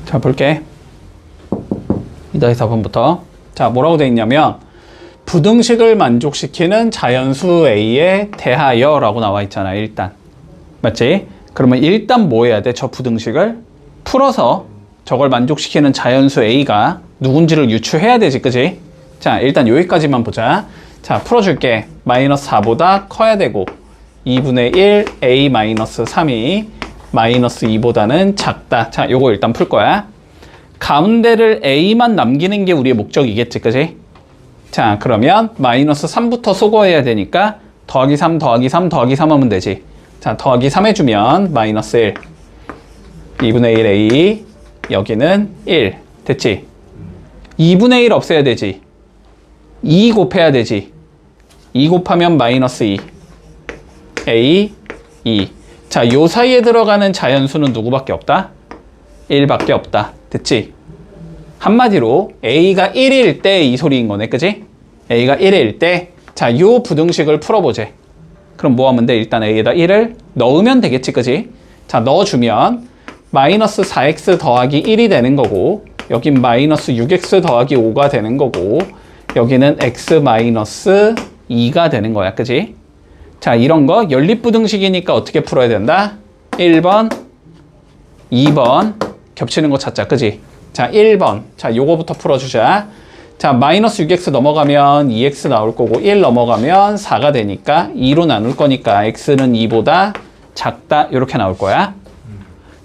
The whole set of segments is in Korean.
자, 볼게. 2-4번부터. 자, 뭐라고 되어 있냐면, 부등식을 만족시키는 자연수 A에 대하여 라고 나와 있잖아, 일단. 맞지? 그러면 일단 뭐 해야 돼? 저 부등식을 풀어서 저걸 만족시키는 자연수 A가 누군지를 유추해야 되지, 그지? 자, 일단 여기까지만 보자. 자, 풀어줄게. 마이너스 4보다 커야 되고, 2분의 1 A 마이너스 3이 마이너스 2보다는 작다. 자, 요거 일단 풀 거야. 가운데를 A만 남기는 게 우리의 목적이겠지, 그지? 자, 그러면 마이너스 3부터 소거해야 되니까 더하기 3 더하기 3 더하기 3 하면 되지. 자, 더하기 3 해주면 마이너스 1 2분의 1 A 여기는 1 됐지? 2분의 1 없애야 되지. 2 곱해야 되지. 2 곱하면 마이너스 2 A 2. 자, 요 사이에 들어가는 자연수는 누구밖에 없다? 1밖에 없다. 됐지? 한마디로 A가 1일 때 이 소리인 거네, 그지? A가 1일 때, 자, 요 부등식을 풀어보재. 그럼 뭐 하면 돼? 일단 A에다 1을 넣으면 되겠지, 그지? 자, 넣어주면 마이너스 4x 더하기 1이 되는 거고, 여긴 마이너스 6x 더하기 5가 되는 거고, 여기는 x 마이너스 2가 되는 거야, 그지? 자, 이런 거 연립부등식이니까 어떻게 풀어야 된다? 1번, 2번 겹치는 거 찾자, 그지? 자, 1번. 자, 요거부터 풀어주자. 자, 마이너스 6x 넘어가면 2x 나올 거고, 1 넘어가면 4가 되니까 2로 나눌 거니까 x는 2보다 작다. 이렇게 나올 거야.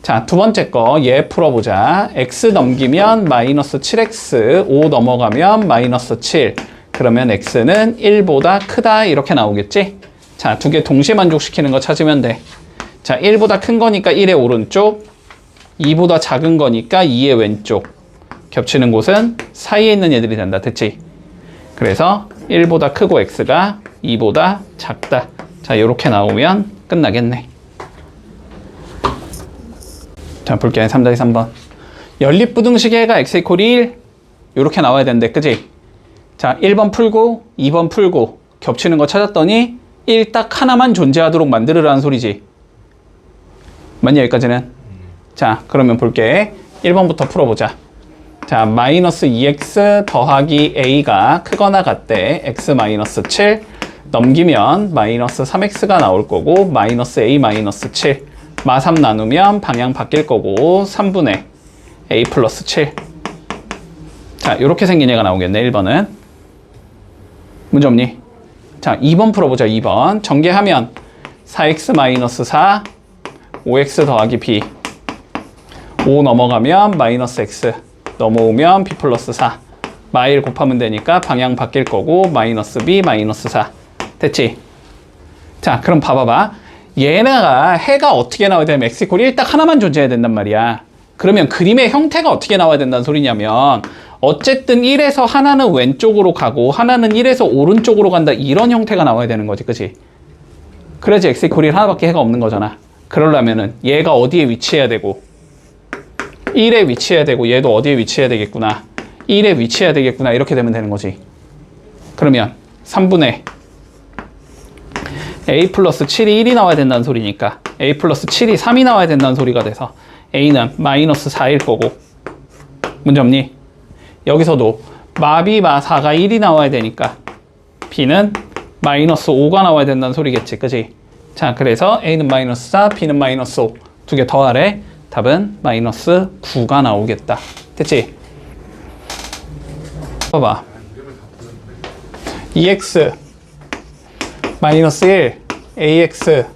자, 두 번째 거 얘 풀어보자. x 넘기면 마이너스 7x, 5 넘어가면 마이너스 7. 그러면 x는 1보다 크다. 이렇게 나오겠지? 자, 두 개 동시에 만족시키는 거 찾으면 돼. 자, 1보다 큰 거니까 1의 오른쪽, 2보다 작은 거니까 2의 왼쪽. 겹치는 곳은 사이에 있는 애들이 된다. 됐지? 그래서 1보다 크고 x가 2보다 작다. 자, 요렇게 나오면 끝나겠네. 자, 볼게. 3-3번. 연립부등식의 해가 x 이퀄 1. 요렇게 나와야 되는데, 그지? 자, 1번 풀고 2번 풀고 겹치는 거 찾았더니 1 딱 하나만 존재하도록 만들으라는 소리지. 맞니, 여기까지는? 자, 그러면 볼게. 1번부터 풀어보자. 자, 마이너스 2x 더하기 a가 크거나 같대. x 마이너스 7 넘기면 마이너스 3x가 나올 거고, 마이너스 a 마이너스 7 마 3 나누면 방향 바뀔 거고, 3분의 a 플러스 7. 자, 요렇게 생긴 얘가 나오겠네, 1번은. 문제 없니? 자, 2번 풀어보자. 2번 전개하면 4x 마이너스 4 5x 더하기 b 5 넘어가면 마이너스 x 넘어오면 b 플러스 4 마일 곱하면 되니까 방향 바뀔 거고, 마이너스 b 마이너스 4 됐지? 자, 그럼 봐봐봐. 얘네가 해가 어떻게 나와야 되냐면 x 이퀄 1 딱 하나만 존재해야 된단 말이야. 그러면 그림의 형태가 어떻게 나와야 된다는 소리냐면, 어쨌든 1에서 하나는 왼쪽으로 가고 하나는 1에서 오른쪽으로 간다. 이런 형태가 나와야 되는 거지, 그치? 그래야지 x 이퀄 1 하나밖에 해가 없는 거잖아. 그러려면은 얘가 어디에 위치해야 되고, 1에 위치해야 되고, 얘도 어디에 위치해야 되겠구나, 1에 위치해야 되겠구나. 이렇게 되면 되는 거지. 그러면 3분의 a 플러스 7이 1이 나와야 된다는 소리니까 a 플러스 7이 3이 나와야 된다는 소리가 돼서 a는 마이너스 4일 거고, 문제 없니? 여기서도 마비 마4가 1이 나와야 되니까 b는 마이너스 5가 나와야 된다는 소리겠지, 그지? 자, 그래서 a는 마이너스 4, b는 마이너스 5 두 개 더하래. 답은 마이너스 9가 나오겠다. 됐지? 봐봐. 2x 마이너스 1 ax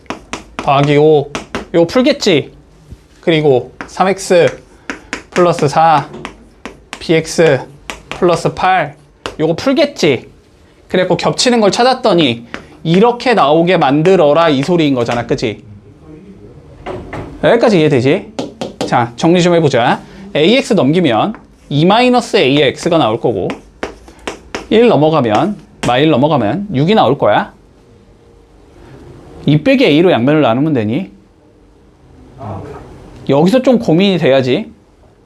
더하기 5 요거 풀겠지? 그리고 3x 플러스 4 bx 플러스 8 요거 풀겠지? 그래갖고 겹치는 걸 찾았더니 이렇게 나오게 만들어라 이 소리인 거잖아, 그치? 여기까지 이해되지? 자, 정리 좀 해보자. ax 넘기면 2-a의 x가 나올 거고, 1 넘어가면 6이 나올 거야. 2 빼기 a로 양변을 나누면 되니? 여기서 좀 고민이 돼야지.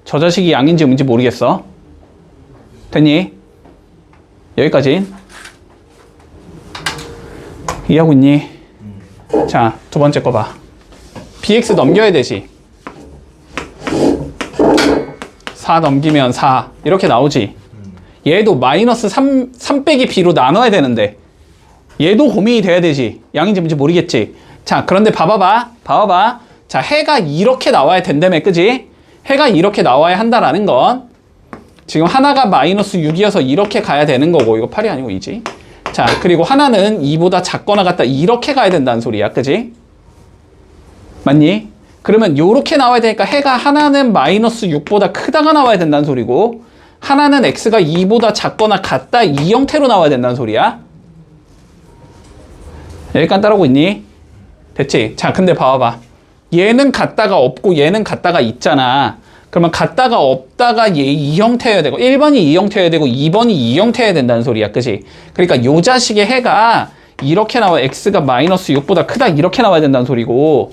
저 자식이 양인지 음인지 모르겠어. 됐니? 여기까지 이해하고 있니? 자, 두 번째 거 봐. bx 넘겨야 되지. 4 넘기면 4 이렇게 나오지. 얘도 마이너스 3 빼기 b로 나눠야 되는데 얘도 고민이 돼야 되지. 양인지 뭔지 모르겠지. 자, 그런데 봐봐. 자, 해가 이렇게 나와야 된다며, 그지? 해가 이렇게 나와야 한다라는 건 지금 하나가 마이너스 6이어서 이렇게 가야 되는 거고, 이거 8이 아니고 2지. 자, 그리고 하나는 2보다 작거나 같다 이렇게 가야 된다는 소리야, 그지? 맞니? 그러면 요렇게 나와야 되니까 해가 하나는 마이너스 6보다 크다가 나와야 된다는 소리고, 하나는 x가 2보다 작거나 같다 이 형태로 나와야 된다는 소리야. 여기까지 따라오고 있니? 됐지? 자, 근데 봐봐. 얘는 같다가 없고 얘는 같다가 있잖아. 그러면 같다가 없다가 얘 이 형태여야 되고 1번이 이 형태여야 되고 2번이 이 형태여야 된다는 소리야. 그지? 그러니까 요 자식의 해가 이렇게 나와. x가 마이너스 6보다 크다 이렇게 나와야 된다는 소리고,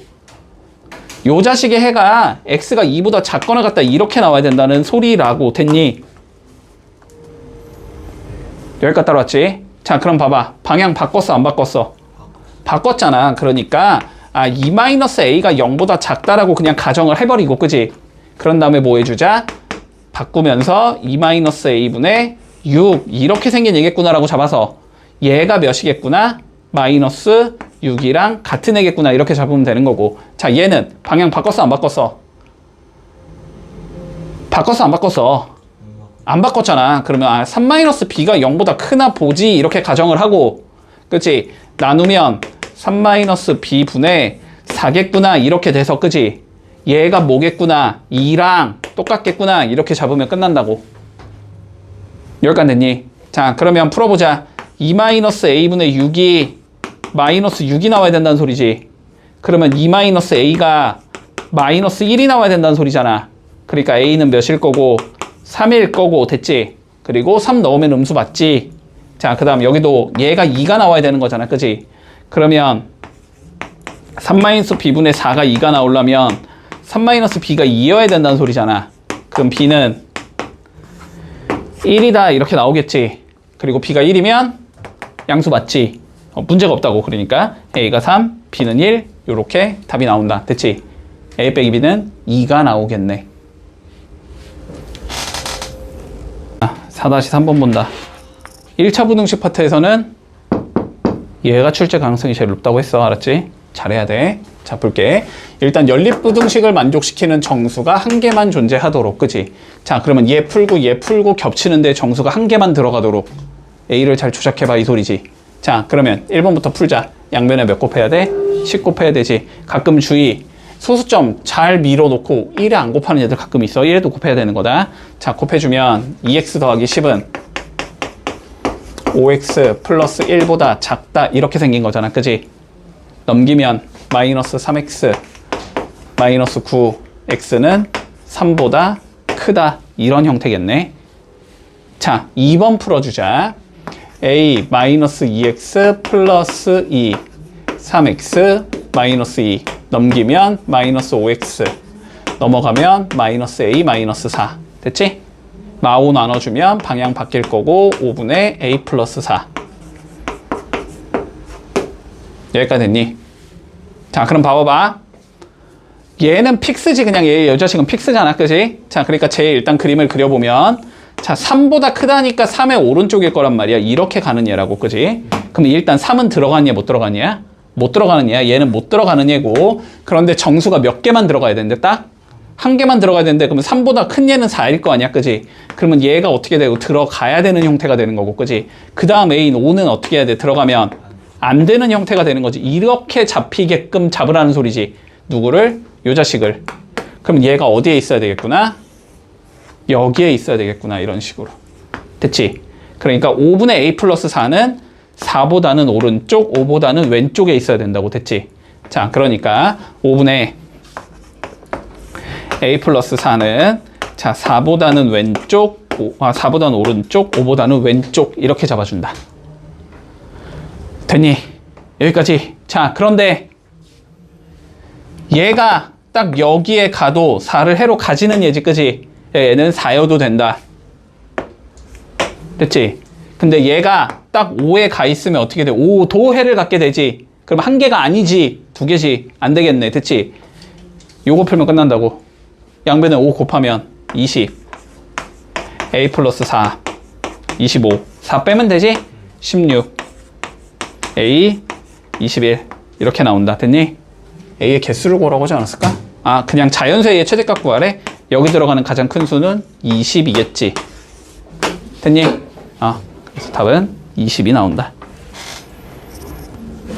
요 자식의 해가 x가 2보다 작거나 같다 이렇게 나와야 된다는 소리라고. 됐니? 여기까지 따라왔지? 자, 그럼 봐봐. 방향 바꿨어 안 바꿨어? 바꿨잖아. 그러니까 2-a가 0보다 작다라고 그냥 가정을 해버리고, 그지? 그런 다음에 뭐 해주자? 바꾸면서 2-a분의 6 이렇게 생긴 얘겠구나라고 잡아서 얘가 몇이겠구나? 마이너스 6이랑 같은 애겠구나 이렇게 잡으면 되는 거고. 자, 얘는 방향 바꿨어 안 바꿨어? 바꿨어 안 바꿨어? 안 바꿨잖아. 그러면 3-b가 0보다 크나 보지 이렇게 가정을 하고, 그치? 나누면 3-b분의 4겠구나 이렇게 돼서, 그치? 얘가 뭐겠구나? 2랑 똑같겠구나 이렇게 잡으면 끝난다고. 여기까지 됐니? 자, 그러면 풀어보자. 2-a분의 6이 마이너스 6이 나와야 된다는 소리지. 그러면 2-a가 마이너스 1이 나와야 된다는 소리잖아. 그러니까 a는 몇일 거고 3일 거고. 됐지? 그리고 3 넣으면 음수 맞지? 자, 그 다음 여기도 얘가 2가 나와야 되는 거잖아. 그지? 그러면 3-b분의 4가 2가 나오려면 3-b가 2여야 된다는 소리잖아. 그럼 b는 1이다 이렇게 나오겠지. 그리고 b가 1이면 양수 맞지? 문제가 없다고. 그러니까 a가 3, b는 1 요렇게 답이 나온다. 됐지? a 빼기 b는 2가 나오겠네. 4-3번 본다. 1차 부등식 파트에서는 얘가 출제 가능성이 제일 높다고 했어. 알았지? 잘해야 돼. 자, 볼게. 일단 연립부등식을 만족시키는 정수가 한 개만 존재하도록. 그치? 자, 그러면 얘 풀고 겹치는데 정수가 한 개만 들어가도록 A를 잘 조작해봐 이 소리지. 자, 그러면 1번부터 풀자. 양변에 몇 곱해야 돼? 10 곱해야 되지. 가끔 주의. 소수점 잘 밀어놓고 1에 안 곱하는 애들 가끔 있어. 1에도 곱해야 되는 거다. 자, 곱해주면 2x 더하기 10은 5x 플러스 1보다 작다 이렇게 생긴 거잖아. 그지? 넘기면 마이너스 3x 마이너스 9x는 3보다 크다 이런 형태겠네. 자, 2번 풀어주자. a 마이너스 2x 플러스 2 3x 마이너스 2 넘기면 마이너스 5x 넘어가면 마이너스 a 마이너스 4 됐지? 마5 나눠주면 방향 바뀔 거고 5분의 a 플러스 4 여기까지 됐니? 자, 그럼 봐봐. 얘는 픽스지. 그냥 얘 여자식은 픽스잖아. 그지? 자, 그러니까 제일 일단 그림을 그려보면 자, 3보다 크다니까 3의 오른쪽일 거란 말이야. 이렇게 가는 얘라고. 그지? 그럼 일단 3은 들어가는 얘 못 들어가는 얘야? 못 들어가는 얘야. 얘는 못 들어가는 얘고, 그런데 정수가 몇 개만 들어가야 되는데 딱? 한 개만 들어가야 되는데 그러면 3보다 큰 얘는 4일 거 아니야. 그지? 그러면 얘가 어떻게 되고 들어가야 되는 형태가 되는 거고. 그지? 그 다음 A는 5는 어떻게 해야 돼? 들어가면 안 되는 형태가 되는 거지. 이렇게 잡히게끔 잡으라는 소리지. 누구를? 요 자식을. 그럼 얘가 어디에 있어야 되겠구나? 여기에 있어야 되겠구나. 이런 식으로. 됐지? 그러니까 5분의 a 플러스 4는 4보다는 오른쪽, 5보다는 왼쪽에 있어야 된다고. 됐지? 자, 그러니까 5분의 a 플러스 4는 자, 4보다는 왼쪽, 4보다는 오른쪽, 5보다는 왼쪽 이렇게 잡아준다. 됐니? 여기까지. 자, 그런데 얘가 딱 여기에 가도 4를 해로 가지는 얘지. 그지? 얘는 4여도 된다. 됐지? 근데 얘가 딱 5에 가 있으면 어떻게 돼? 5도 해를 갖게 되지. 그럼 한 개가 아니지. 두 개지. 안 되겠네. 됐지? 요거 풀면 끝난다고. 양변에 5 곱하면 20. A 플러스 4 25 4 빼면 되지? 16 A 21 이렇게 나온다. 됐니? A의 개수를 구하라고 하지 않았을까? 아, 그냥 자연수 A의 최대값 구하래? 여기 들어가는 가장 큰 수는 20이겠지. 됐니? 그래서 답은 20이 나온다.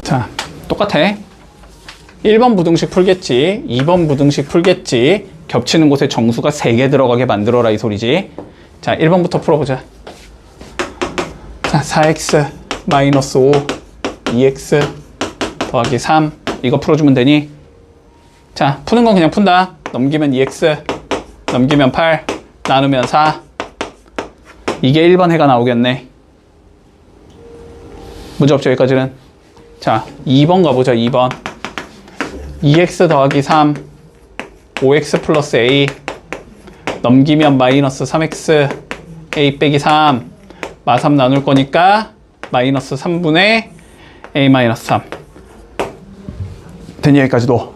자, 똑같아. 1번 부등식 풀겠지. 2번 부등식 풀겠지. 겹치는 곳에 정수가 3개 들어가게 만들어라 이 소리지. 자, 1번부터 풀어보자. 자, 4x 마이너스 5 2x 더하기 3 이거 풀어주면 되니? 자, 푸는 건 그냥 푼다. 넘기면 2x 넘기면 8 나누면 4 이게 1번 해가 나오겠네. 문제 없죠 여기까지는. 자, 2번 가보자. 2번 2x 더하기 3 5x 플러스 a 넘기면 마이너스 3x a 빼기 3 마3 나눌 거니까 마이너스 3분의 a 마이너스 3 됐니? 여기까지도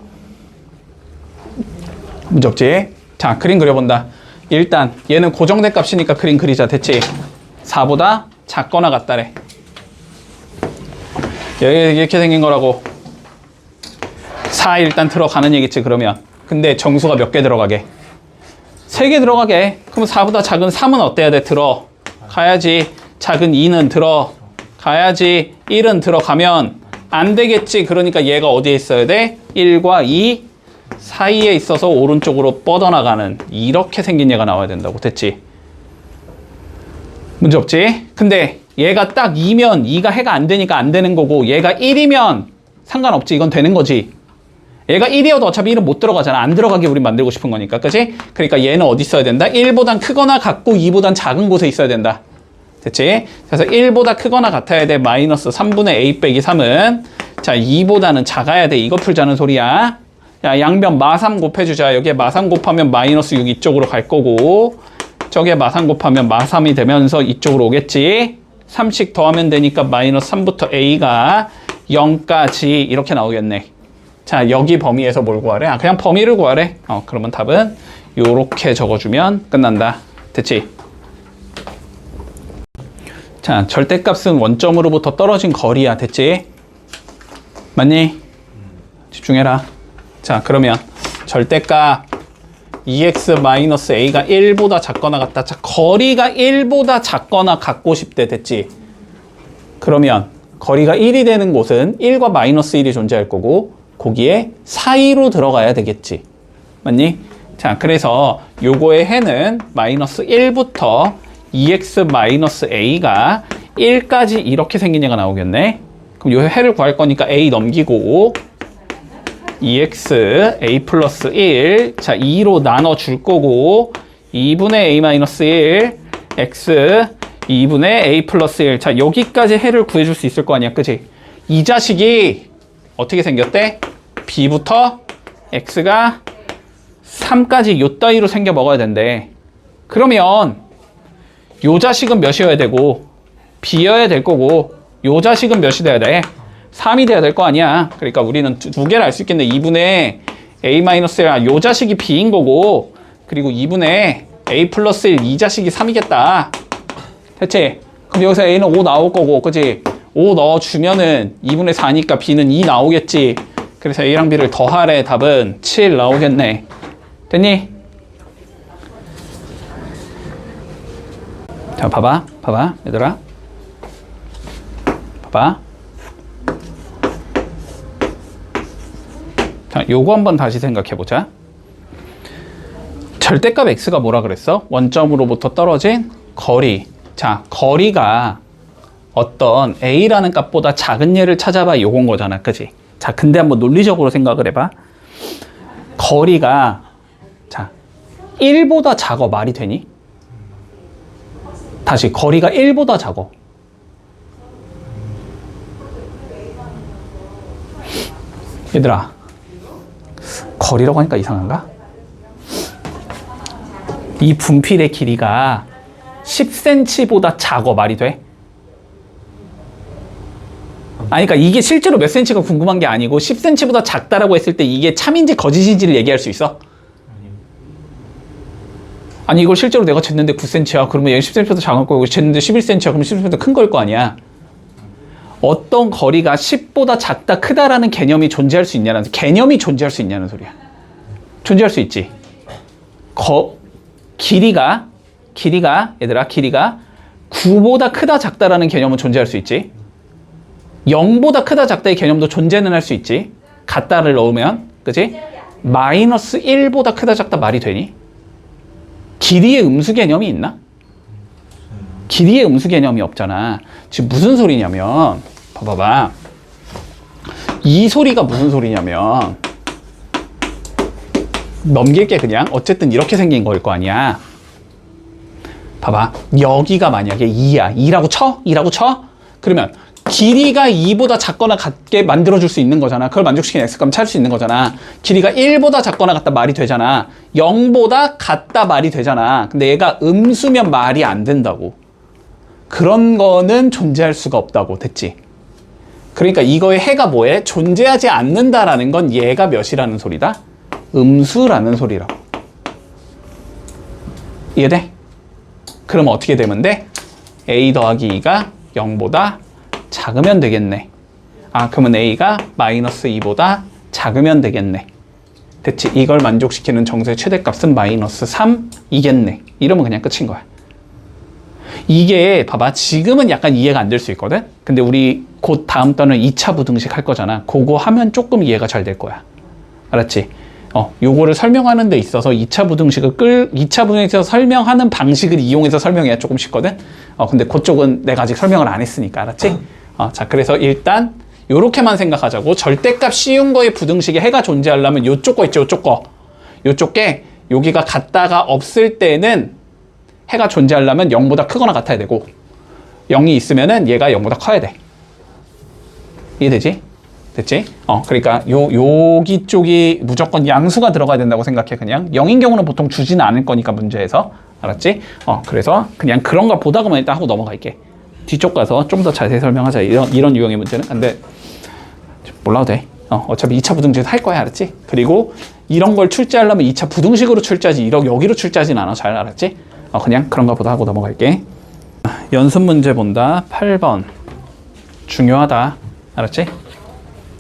문제 없지? 자, 그림 그려본다. 일단 얘는 고정된 값이니까 그림 그리자. 됐지? 4보다 작거나 같다래. 여기 이렇게 생긴 거라고. 4 일단 들어가는 얘기지 그러면. 근데 정수가 몇 개 들어가게? 3개 들어가게. 그럼 4보다 작은 3은 어때야 돼? 들어가야지. 작은 2는 들어가야지. 1은 들어가면 안 되겠지. 그러니까 얘가 어디에 있어야 돼? 1과 2 사이에 있어서 오른쪽으로 뻗어나가는 이렇게 생긴 얘가 나와야 된다고. 됐지? 문제 없지? 근데 얘가 딱 2면 2가 해가 안 되니까 안 되는 거고 얘가 1이면 상관없지. 이건 되는 거지. 얘가 1이어도 어차피 1은 못 들어가잖아. 안 들어가게 우리 만들고 싶은 거니까. 그치? 그러니까 얘는 어디 있어야 된다? 1보단 크거나 같고 2보단 작은 곳에 있어야 된다. 됐지? 그래서 1보다 크거나 같아야 돼. 마이너스 3분의 a 빼기 3은 자 2보다는 작아야 돼. 이거 풀자는 소리야. 야, 양변 마3 곱해주자. 여기에 마3 곱하면 마이너스 6 이쪽으로 갈 거고 저기에 마3 곱하면 마3이 되면서 이쪽으로 오겠지. 3씩 더하면 되니까 마이너스 3부터 a가 0까지 이렇게 나오겠네. 자, 여기 범위에서 뭘 구하래? 아, 그냥 범위를 구하래. 그러면 답은 요렇게 적어주면 끝난다. 됐지? 자, 절대값은 원점으로부터 떨어진 거리야. 됐지? 맞니? 집중해라. 자, 그러면 절대값 2x-a가 1보다 작거나 같다. 자, 거리가 1보다 작거나 같고 싶대. 됐지? 그러면 거리가 1이 되는 곳은 1과 마이너스 1이 존재할 거고 거기에 사이로 들어가야 되겠지. 맞니? 자, 그래서 요거의 해는 마이너스 1부터 2x-a가 1까지 이렇게 생긴 얘가 나오겠네. 그럼 요 해를 구할 거니까 a 넘기고 2x a 플러스 1 자 2로 나눠 줄 거고 2분의 a 마이너스 1 x 2분의 a 플러스 1 자 여기까지 해를 구해줄 수 있을 거 아니야. 그치? 이 자식이 어떻게 생겼대? b부터 x가 3까지 요 따위로 생겨 먹어야 된대. 그러면 요 자식은 몇이어야 되고 b여야 될 거고 요 자식은 몇이 돼야 돼? 3이 돼야 될 거 아니야. 그러니까 우리는 두 개를 알 수 있겠네. 2분의 a-1 요 자식이 b인 거고 그리고 2분의 a 플러스 1 이 자식이 3이겠다. 됐지? 그럼 여기서 a는 5 나올 거고 그치? 5 넣어주면은 2분의 4니까 b는 2 나오겠지. 그래서 a랑 b를 더하래. 답은 7 나오겠네. 됐니? 자, 봐봐 얘들아. 봐봐. 자, 요거 한번 다시 생각해보자. 절대값 x가 뭐라 그랬어? 원점으로부터 떨어진 거리. 자, 거리가 어떤 a라는 값보다 작은 얘를 찾아봐 요건 거잖아. 그치? 자, 근데 한번 논리적으로 생각을 해봐. 거리가 자 1보다 작어. 말이 되니? 다시 거리가 1보다 작어. 얘들아, 거리라고 하니까 이상한가? 이 분필의 길이가 10cm보다 작어. 말이 돼? 아니, 그러니까 이게 실제로 몇 cm가 궁금한 게 아니고 10cm보다 작다라고 했을 때 이게 참인지 거짓인지를 얘기할 수 있어? 아니 이걸 실제로 내가 쟀는데 9cm야. 그러면 얘 10cm보다 작은 거고 쟀는데 11cm야. 그러면 11cm보다 큰 걸 거 아니야. 어떤 거리가 10보다 작다 크다라는 개념이 존재할 수 있냐는 개념이 존재할 수 있냐는 소리야. 존재할 수 있지. 길이가 얘들아 길이가 9보다 크다 작다라는 개념은 존재할 수 있지. 0보다 크다 작다의 개념도 존재는 할 수 있지. 같다를 넣으면 그치? 마이너스 1보다 크다 작다 말이 되니? 길이의 음수 개념이 있나? 길이의 음수 개념이 없잖아. 지금 무슨 소리냐면 봐봐. 이 소리가 무슨 소리냐면 넘길게 그냥. 어쨌든 이렇게 생긴 거일 거 아니야. 봐봐. 여기가 만약에 2야. 2라고 쳐? 2라고 쳐? 그러면 길이가 2보다 작거나 같게 만들어줄 수 있는 거잖아. 그걸 만족시키는 x값 찾을 수 있는 거잖아. 길이가 1보다 작거나 같다 말이 되잖아. 0보다 같다 말이 되잖아. 근데 얘가 음수면 말이 안 된다고. 그런 거는 존재할 수가 없다고. 됐지? 그러니까 이거의 해가 뭐해? 존재하지 않는다라는 건 얘가 몇이라는 소리다? 음수라는 소리라고. 이해돼? 그럼 어떻게 되면 돼? a 더하기 2가 0보다 작으면 되겠네. 아, 그러면 a가 마이너스 2보다 작으면 되겠네. 됐지? 이걸 만족시키는 정수의 최대값은 마이너스 3이겠네. 이러면 그냥 끝인 거야. 이게 봐봐. 지금은 약간 이해가 안 될 수 있거든? 근데 우리 곧 다음 달은 2차 부등식 할 거잖아. 그거 하면 조금 이해가 잘 될 거야. 알았지? 요거를 설명하는 데 있어서 2차 부등식에서 설명하는 방식을 이용해서 설명해야 조금 쉽거든? 근데 그쪽은 내가 아직 설명을 안 했으니까. 알았지? 자, 그래서 일단 요렇게만 생각하자고. 절대값 쉬운 거의 부등식에 해가 존재하려면 요쪽 거 있죠, 요쪽 거. 요쪽 게 여기가 같다가 없을 때는 해가 존재하려면 0보다 크거나 같아야 되고 0이 있으면은 얘가 0보다 커야 돼. 이해되지? 됐지? 그러니까 여기 쪽이 무조건 양수가 들어가야 된다고 생각해. 그냥 0인 경우는 보통 주지는 않을 거니까 문제에서. 알았지? 그래서 그냥 그런 거 보다가만 일단 하고 넘어갈게. 뒤쪽 가서 좀 더 자세히 설명하자. 이런 유형의 문제는. 근데 몰라도 돼. 어차피 2차 부등식에서 할 거야. 알았지? 그리고 이런 걸 출제하려면 2차 부등식으로 출제하지 여기로 출제하진 않아. 잘 알았지? 그냥 그런 거 보다 하고 넘어갈게. 연습 문제 본다. 8번. 중요하다. 알았지?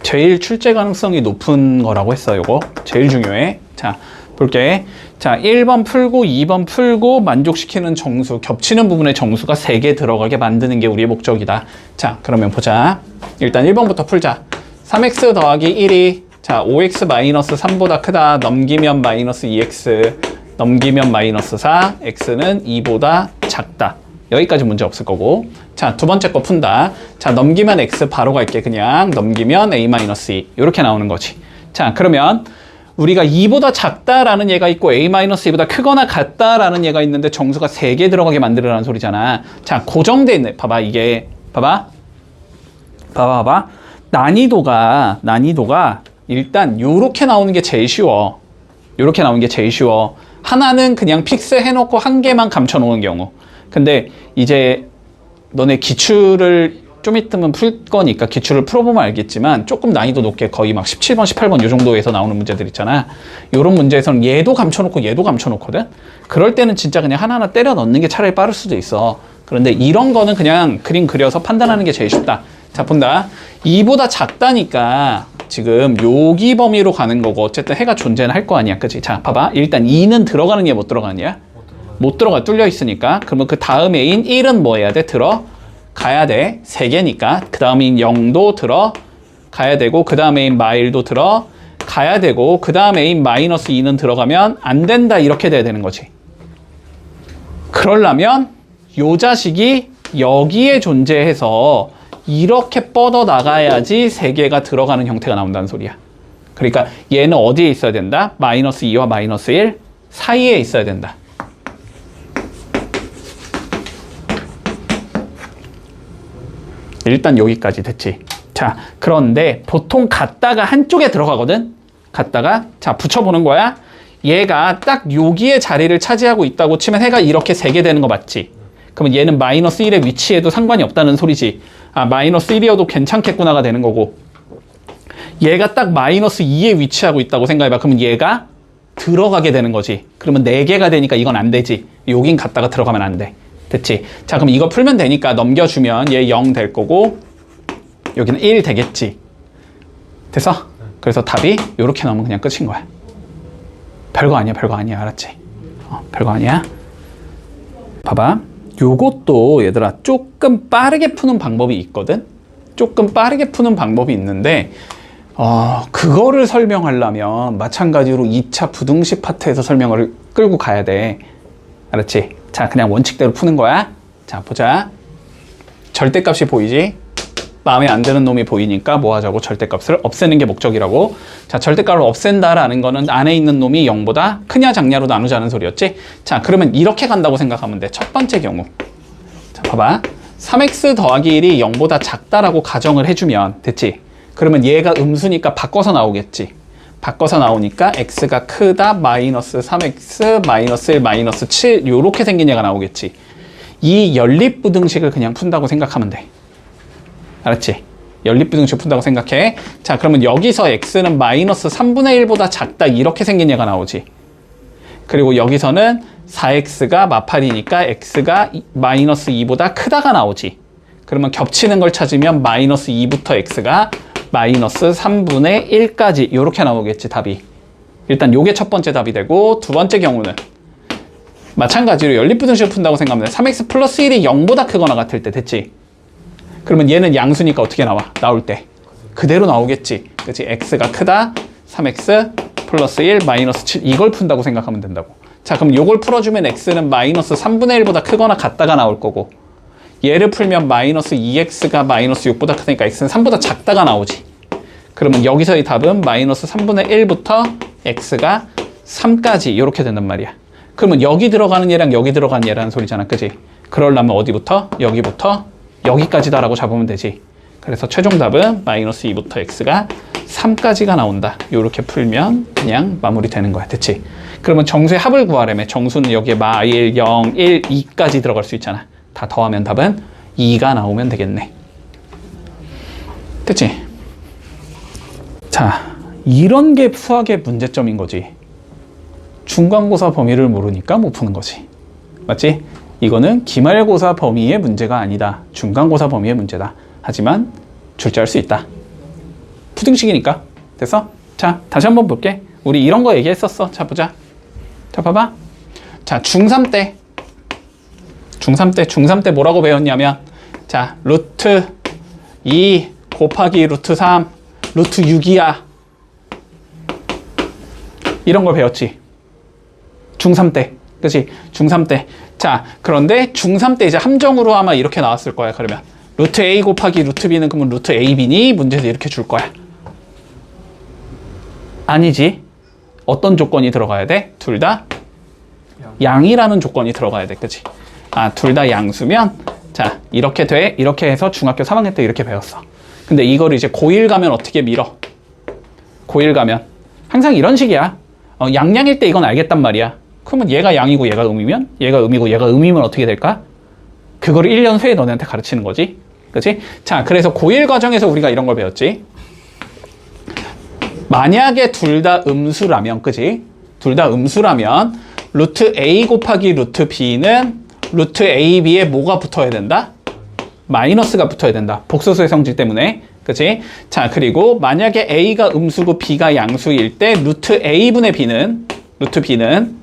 제일 출제 가능성이 높은 거라고 했어. 요거 제일 중요해. 자, 볼게. 자, 1번 풀고 2번 풀고 만족시키는 정수, 겹치는 부분에 정수가 3개 들어가게 만드는 게 우리의 목적이다. 자, 그러면 보자. 일단 1번부터 풀자. 3x 더하기 1이 자 5x 마이너스 3보다 크다. 넘기면 마이너스 2x, 넘기면 마이너스 4, x는 2보다 작다. 여기까지 문제 없을 거고. 자, 두 번째 거 푼다. 자, 넘기면 x 바로 갈게. 그냥 넘기면 a-2 이렇게 나오는 거지. 자, 그러면 우리가 2보다 작다라는 얘가 있고 a-2보다 크거나 같다라는 얘가 있는데 정수가 3개 들어가게 만들으라는 소리잖아. 자, 고정돼 있네. 봐봐. 이게 봐봐. 난이도가 일단 요렇게 나오는 게 제일 쉬워. 요렇게 나오는 게 제일 쉬워. 하나는 그냥 픽스 해놓고 한 개만 감춰놓은 경우. 근데 이제 너네 기출을 좀 있으면 풀 거니까 기출을 풀어보면 알겠지만 조금 난이도 높게 거의 막 17번, 18번 요 정도에서 나오는 문제들 있잖아. 요런 문제에서는 얘도 감춰놓고 얘도 감춰놓거든. 그럴 때는 진짜 그냥 하나하나 때려 넣는 게 차라리 빠를 수도 있어. 그런데 이런 거는 그냥 그림 그려서 판단하는 게 제일 쉽다. 자, 본다. 2보다 작다니까 지금 여기 범위로 가는 거고 어쨌든 해가 존재는 할 거 아니야. 그치? 자, 봐봐. 일단 2는 들어가는 게 못 들어가느냐? 못 들어가. 뚫려 있으니까. 그러면 그 다음에인 1은 뭐 해야 돼? 들어가야 돼. 3개니까. 그 다음인 0도 들어가야 되고 그 다음에인 마일도 들어가야 되고 그 다음에인 마이너스 2는 들어가면 안 된다. 이렇게 돼야 되는 거지. 그러려면 요 자식이 여기에 존재해서 이렇게 뻗어 나가야지 3개가 들어가는 형태가 나온다는 소리야. 그러니까 얘는 어디에 있어야 된다? 마이너스 2와 마이너스 1 사이에 있어야 된다. 일단 여기까지 됐지. 자, 그런데 보통 갖다가 한쪽에 들어가거든? 갖다가 자 붙여보는 거야. 얘가 딱 여기에 자리를 차지하고 있다고 치면 해가 이렇게 3개 되는 거 맞지? 그러면 얘는 마이너스 1의 위치에도 상관이 없다는 소리지. 아, 마이너스 1이어도 괜찮겠구나가 되는 거고 얘가 딱 마이너스 2에 위치하고 있다고 생각해봐. 그러면 얘가 들어가게 되는 거지. 그러면 4개가 되니까 이건 안 되지. 여긴 갔다가 들어가면 안 돼. 됐지? 자, 그럼 이거 풀면 되니까 넘겨주면 얘 0 될 거고 여기는 1 되겠지. 됐어? 그래서 답이 이렇게 나오면 그냥 끝인 거야. 별거 아니야, 별거 아니야. 알았지? 별거 아니야. 봐봐. 요것도 얘들아 조금 빠르게 푸는 방법이 있거든? 조금 빠르게 푸는 방법이 있는데 그거를 설명하려면 마찬가지로 2차 부등식 파트에서 설명을 끌고 가야 돼. 알았지? 자, 그냥 원칙대로 푸는 거야. 자, 보자. 절대값이 보이지? 마음에 안 드는 놈이 보이니까 뭐 하자고? 절대값을 없애는 게 목적이라고. 자, 절대값을 없앤다라는 거는 안에 있는 놈이 0보다 크냐 작냐로 나누자는 소리였지? 자, 그러면 이렇게 간다고 생각하면 돼. 첫 번째 경우. 자, 봐봐. 3x 더하기 1이 0보다 작다라고 가정을 해주면 됐지? 그러면 얘가 음수니까 바꿔서 나오겠지? 바꿔서 나오니까 x가 크다 마이너스 3x 마이너스 1 마이너스 7 요렇게 생긴 얘가 나오겠지? 이 연립부등식을 그냥 푼다고 생각하면 돼. 알았지? 연립부등식 푼다고 생각해. 자, 그러면 여기서 x는 마이너스 3분의 1보다 작다 이렇게 생긴 얘가 나오지. 그리고 여기서는 4x가 마팔이니까 x가 마이너스 2보다 크다가 나오지. 그러면 겹치는 걸 찾으면 마이너스 2부터 x가 마이너스 3분의 1까지 이렇게 나오겠지, 답이. 일단 요게 첫 번째 답이 되고, 두 번째 경우는 마찬가지로 연립부등식을 푼다고 생각하면 3x 플러스 1이 0보다 크거나 같을 때 됐지? 그러면 얘는 양수니까 어떻게 나와? 나올 때 그대로 나오겠지. 그치? x가 크다 3x 플러스 1 마이너스 7 이걸 푼다고 생각하면 된다고. 자, 그럼 요걸 풀어주면 x는 마이너스 3분의 1보다 크거나 같다가 나올 거고, 얘를 풀면 마이너스 2x가 마이너스 6보다 크니까 x는 3보다 작다가 나오지. 그러면 여기서의 답은 마이너스 3분의 1부터 x가 3까지 이렇게 된단 말이야. 그러면 여기 들어가는 얘랑 여기 들어가는 얘라는 소리잖아. 그지? 그러려면 어디부터? 여기부터 여기까지다라고 잡으면 되지. 그래서 최종 답은 마이너스 2부터 x가 3까지가 나온다. 이렇게 풀면 그냥 마무리되는 거야. 됐지? 그러면 정수의 합을 구하려면 정수는 여기에 마 1, 0, 1, 2까지 들어갈 수 있잖아. 다 더하면 답은 2가 나오면 되겠네. 됐지? 자, 이런 게 수학의 문제점인 거지. 중간고사 범위를 모르니까 못 푸는 거지. 맞지? 이거는 기말고사 범위의 문제가 아니다. 중간고사 범위의 문제다. 하지만 출제할 수 있다. 부등식이니까. 됐어? 자, 다시 한번 볼게. 우리 이런 거 얘기했었어. 자, 보자. 자, 봐봐. 자, 중3 때 뭐라고 배웠냐면, 자, 루트 2 곱하기 루트 3 루트 6이야. 이런 걸 배웠지. 중3 때. 그치? 중3 때. 자, 그런데 중3 때 이제 함정으로 아마 이렇게 나왔을 거야. 그러면 루트 A 곱하기 루트 B는 그러면 루트 AB니? 문제에서 이렇게 줄 거야. 아니지. 어떤 조건이 들어가야 돼? 둘 다 양이라는 조건이 들어가야 돼. 그치? 둘 다 양수면, 자, 이렇게 돼. 이렇게 해서 중학교 3학년 때 이렇게 배웠어. 근데 이거를 이제 고1 가면 어떻게 밀어? 고1 가면 항상 이런 식이야. 양양일 때 이건 알겠단 말이야. 그러면 얘가 양이고 얘가 음이면, 얘가 음이고 얘가 음이면 어떻게 될까? 그거를 1년 후에 너네한테 가르치는 거지. 그치? 자, 그래서 고1 과정에서 우리가 이런 걸 배웠지. 만약에 둘 다 음수라면, 그치? 둘 다 음수라면 루트 A 곱하기 루트 B는 루트 AB에 뭐가 붙어야 된다? 마이너스가 붙어야 된다. 복소수의 성질 때문에. 그치? 자, 그리고 만약에 A가 음수고 B가 양수일 때 루트 A분의 B는, 루트 B는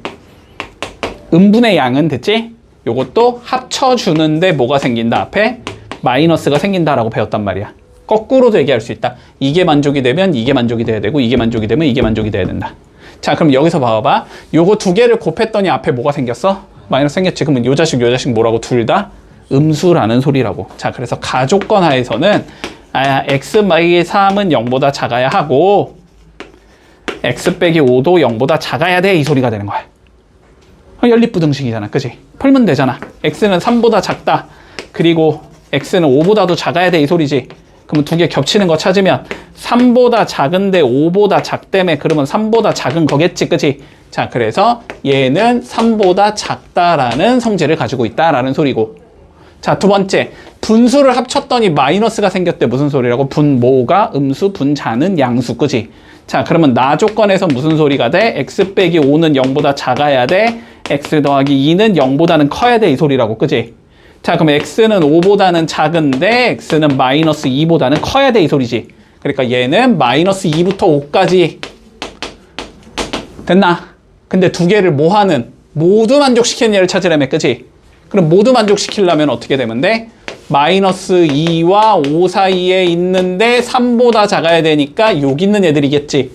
음분의 양은 됐지? 요것도 합쳐주는데 뭐가 생긴다? 앞에 마이너스가 생긴다라고 배웠단 말이야. 거꾸로도 얘기할 수 있다. 이게 만족이 되면 이게 만족이 돼야 되고, 이게 만족이 되면 이게 만족이 돼야 된다. 자, 그럼 여기서 봐봐. 요거 두 개를 곱했더니 앞에 뭐가 생겼어? 마이너스 생겼지. 그러면 요 자식 뭐라고? 둘 다 음수라는 소리라고. 자, 그래서 가조건 하에서는 x-3은 0보다 작아야 하고 x 빼기 5도 0보다 작아야 돼. 이 소리가 되는 거야. 연립부등식이잖아. 그치? 풀면 되잖아. x는 3보다 작다. 그리고 x는 5보다도 작아야 돼. 이 소리지. 그러면 두 개 겹치는 거 찾으면 3보다 작은데 5보다 작다며. 그러면 3보다 작은 거겠지. 그치? 자, 그래서 얘는 3보다 작다라는 성질을 가지고 있다라는 소리고. 자, 두 번째. 분수를 합쳤더니 마이너스가 생겼대. 무슨 소리라고? 분모가 음수, 분자는 양수. 그치? 자, 그러면 나 조건에서 무슨 소리가 돼? x 빼기 5는 0보다 작아야 돼. x 더하기 2는 0보다는 커야 돼. 이 소리라고, 그지? 자, 그럼 x는 5보다는 작은데 x는 마이너스 2보다는 커야 돼. 이 소리지. 그러니까 얘는 마이너스 2부터 5까지 됐나? 근데 두 개를 뭐 하는? 모두 만족시키는 얘를 찾으려면, 그지? 그럼 모두 만족시키려면 어떻게 되면 돼? 마이너스 2와 5 사이에 있는데 3보다 작아야 되니까 여기 있는 애들이겠지.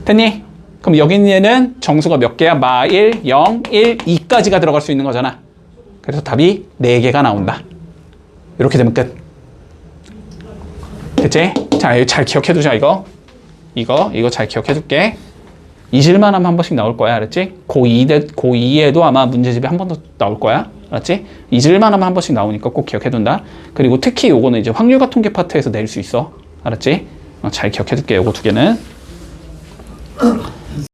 됐니? 그럼 여기 있는 얘는 정수가 몇 개야? 마 1, 0, 1, 2까지가 들어갈 수 있는 거잖아. 그래서 답이 4개가 나온다. 이렇게 되면 끝. 됐지? 자, 이거 잘 기억해 두자, 이거 잘 기억해 둘게. 잊을만 하면 한 번씩 나올 거야, 알았지? 고2에도 아마 문제집에 한 번 더 나올 거야, 알았지? 잊을만 하면 한 번씩 나오니까 꼭 기억해 둔다. 그리고 특히 요거는 이제 확률과 통계 파트에서 낼 수 있어, 알았지? 잘 기억해 둘게, 요거 두 개는.